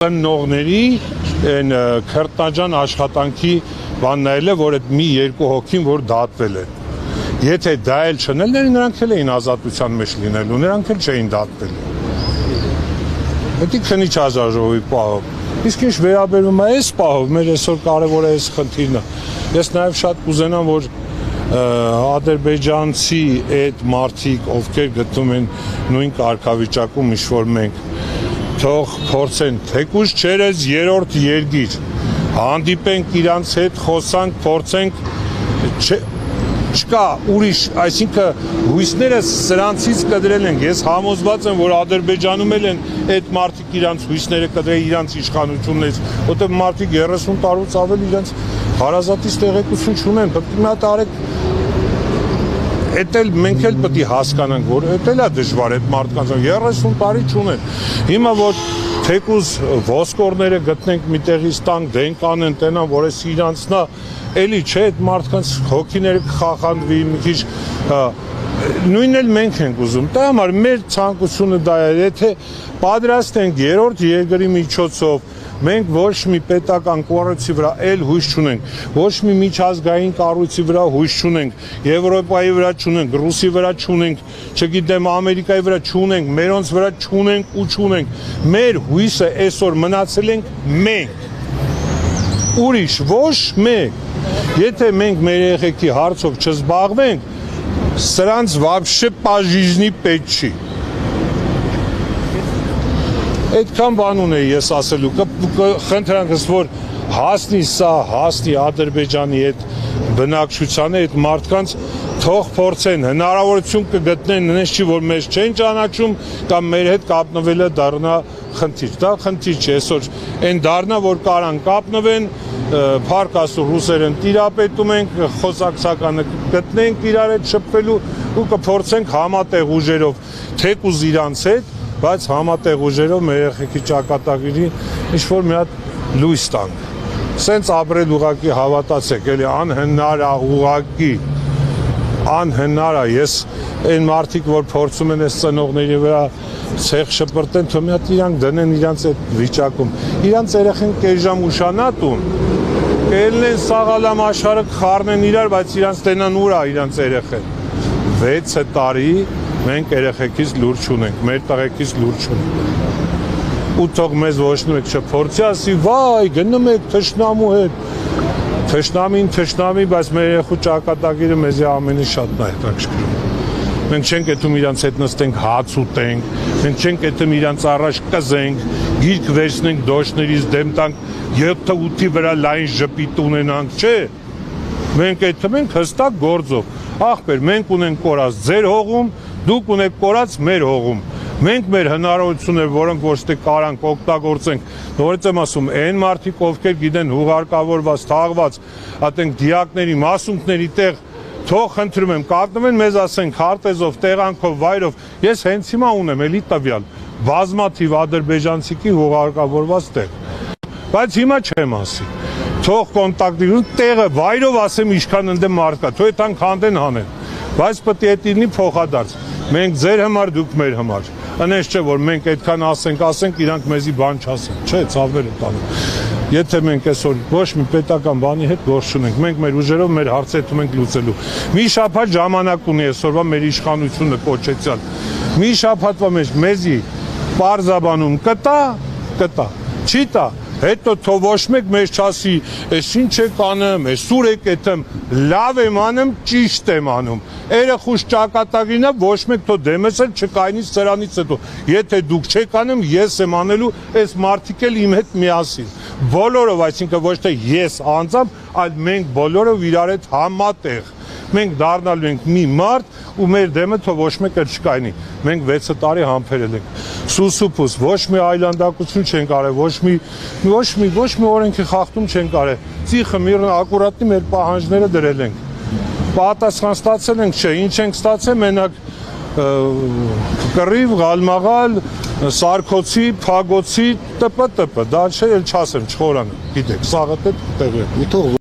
Նողների են քրտնաջան աշխատանքի բանն այլ է, որ այդ մի երկու հոգին որ դատվել են։ Եթե դա էլ չնելներ, նրանք էլ էին ազատության մեջ լինելու, նրանք էլ չէին դատվել։ Դա քնիչ ազարժողովի պահով։ Իսկ ինչ վերաբերում է այս պահով, մեր այսօր կարևոր է այս խնդիրն է։ Ես նաև շատ կուզենամ, որ ադրբեջանցի այդ մարդիկ, ովքեր գտնում են նույն կարգավիճակում, ինչ որ մենք թող փորձեն, թեկուզ չերես երրորդ երգիր, հանդիպենք իրանց հետ, խոսանք, փորձենք, չկա ուրիշ, այսինքն հույսները սրանցից կդրել ենք, ես համոզված եմ, որ Ադրբեջանում էլ են այդ մարդիկ իրանց հույսները կդրել իրանց իշխանություններից, որտեղ մարդիկ 30 տարուց ավել իրանց հարազատից տեղեկություն չունեն, պետք է մի հատ արեք Էդ էլ մենք էլ պետք է հասկանանք, որ էդ էլ է դժվար այդ մարդկանց 30 տարի չունեն։ Հիմա որ թեկուզ ոսկորները գտնենք մի տեղից տանք, դենք անեն, տենան, որ էս իրանցն է, էլի չէ, այդ մարդկանց հոգիները կխախանվի, մի քիչ նույնն էլ մենք ենք ուզում։ Դա համար մեր ցանկությունը դա է, եթե պատրաստ ենք երրորդ երկրի միջոցով մենք ոչ մի պետական կառույցի վրա էլ հույս չունենք, ոչ մի միջազգային կառույցի վրա հույս չունենք, Եվրոպայի վրա չունենք, Ռուսի վրա չունենք, չգիտեմ Ամերիկայի վրա չունենք, մերոնց վրա չունենք ու չունենք։ Մեր հույսը այսօր մնացել ենք մենք։ Ուրիշ ոչ մեկ։ Եթե մենք մեր երեխեքի հարցով չզբաղվենք, սրանց вообще пожизненно պետք չի։ Այդքան բան ունեի ես ասելու, խնդրանքս որ հասնի սա, հասնի Ադրբեջանի այդ բնակչությանը, այդ մարդկանց թող փորձեն, հնարավորություն կգտնեն, նենց չի, որ մեզ չեն ճանաչում, կամ մեր հետ կապնվելը դառնա խնդիր, դա խնդիր չէ, այսօր այն դառնա, որ կարան կապնվեն, փառք Աստծո ռուսերեն տիրապետում ենք, խոսակցականը գտնենք իրար հետ շփվելու ու կփորձենք համատեղ ուժերով, թեկուզ իրանց հետ բայց համատեղ ուժերով մեր երեխեքի ճակատագիրի ինչ-որ մի հատ լույս տանք։ Սենց ապրել ուղղակի հավատացեք, էլի անհնար է ուղղակի, անհնար է, ես այն մարդիկ, որ փորձում են այս ծնողների վրա ցեղ շպրտեն, թող մի հատ իրանք դնեն իրանց այդ վիճակում։ Իրանց երեխեն կես ժամ ուշանատուն, կելնեն սաղալամ աշխարհը խառնեն իրար, բայց իրանց տենան ուր է իրանց երեխեն։ 6 տարի մենք երեխեքից լուր չունենք, մեր տղեկից լուր չունենք։ Ու թող մեզ ոչ մեկ չփորձի ասի, վայ, գնում եք թշնամու հետ։ Թշնամին թշնամի, բայց մեր երեխու ճակատագիրը մեզ ամենից շատն է հետաքրքրում։ Մենք չենք եթում իրանց հետ նստենք հաց ուտենք, մենք չենք եթում իրանց առաջ կզենք, գիրք վերցնենք դոշներից դեմ տանք, 7-8-ի վրա լայն ժպիտ ունենանք, չէ։ Մենք եթում ենք հստակ գործով։ Ախպեր, մենք ունենք կորած ձեր հողում, դուք ունեք կորած մեր հողում։ Մենք մեր հնարավորությունները, որոնք ոչ թե կարանք օգտագործենք, նորից եմ ասում, այն մարդիկ, ովքեր գիտեն հուղարկավորված, թաղված, ատենք դիակների, մասունքների տեղ, թող խնդրում եմ, կատնվեն մեզ ասենք քարտեզով, տեղանքով, վայրով, ես հենց հիմա ունեմ էլի տվյալ, բազմաթիվ ադրբեջանցիքի հուղարկավորված տեղ։ Բայց հիմա չեմ ասի։ Թող կոնտակտի տեղը վայրով ասեմ ինչքան ընդեմ մարդ կա, թող այդքան քանդեն հանեն։ Բայց պետք է լինի փոխադարձ։ Մենք ձեր համար, դուք մեր համար։ Անես չէ որ մենք այդքան ասենք, իրանք մեզի բան չասեն։ Չէ, ցավեր են տանում։ Եթե մենք այսօր ոչ մի պետական բանի հետ գործ չունենք, մենք մեր ուժերով մեր հարցերը ենք լուծելու։ Մի շաբաթ ժամանակ ունի այսօրվա մեր իշխանությունը կոչեցյալ։ Մի շաբաթվա մեջ մեզի պարզաբանում կտա, չի տա։ Հետո թող ոչ մեկ մեզ չասի, ես ինչ եք անում, ես ուր եք եթեմ, լավ եմ անում, ճիշտ եմ անում։ Երեխուս ճակատագիրն է, ոչ մեկ թող դեմս էլ չկայնի սրանից հետո։ Եթե դուք չեք անում, ես եմ անելու, այս մարդիկ էլ իմ հետ միասին։ Բոլորով, այսինքն ոչ թե ես անձամբ, այլ մենք բոլորով իրար հետ համատեղ։ Մենք դառնալու ենք մի մարդ ու մեր դեմը թող ոչ մեկը չկայնի։ Մենք 6 տարի համբերել ենք։ Սուսուփուս ոչ մի այլանդակություն չենք արել, ոչ մի օրենքի խախտում չենք արել։ Ծիխը միրն ակուրատնի մեր պահանջները դրել ենք։ Պատասխան ստացել ենք, չէ, ինչ ենք ստացել, մենակ կռիվ, գալմաղալ, սարքոցի, փագոցի, տպ, դա չէ, էլ չասեմ, չխորանը, գիտեք, սաղը տեղ է։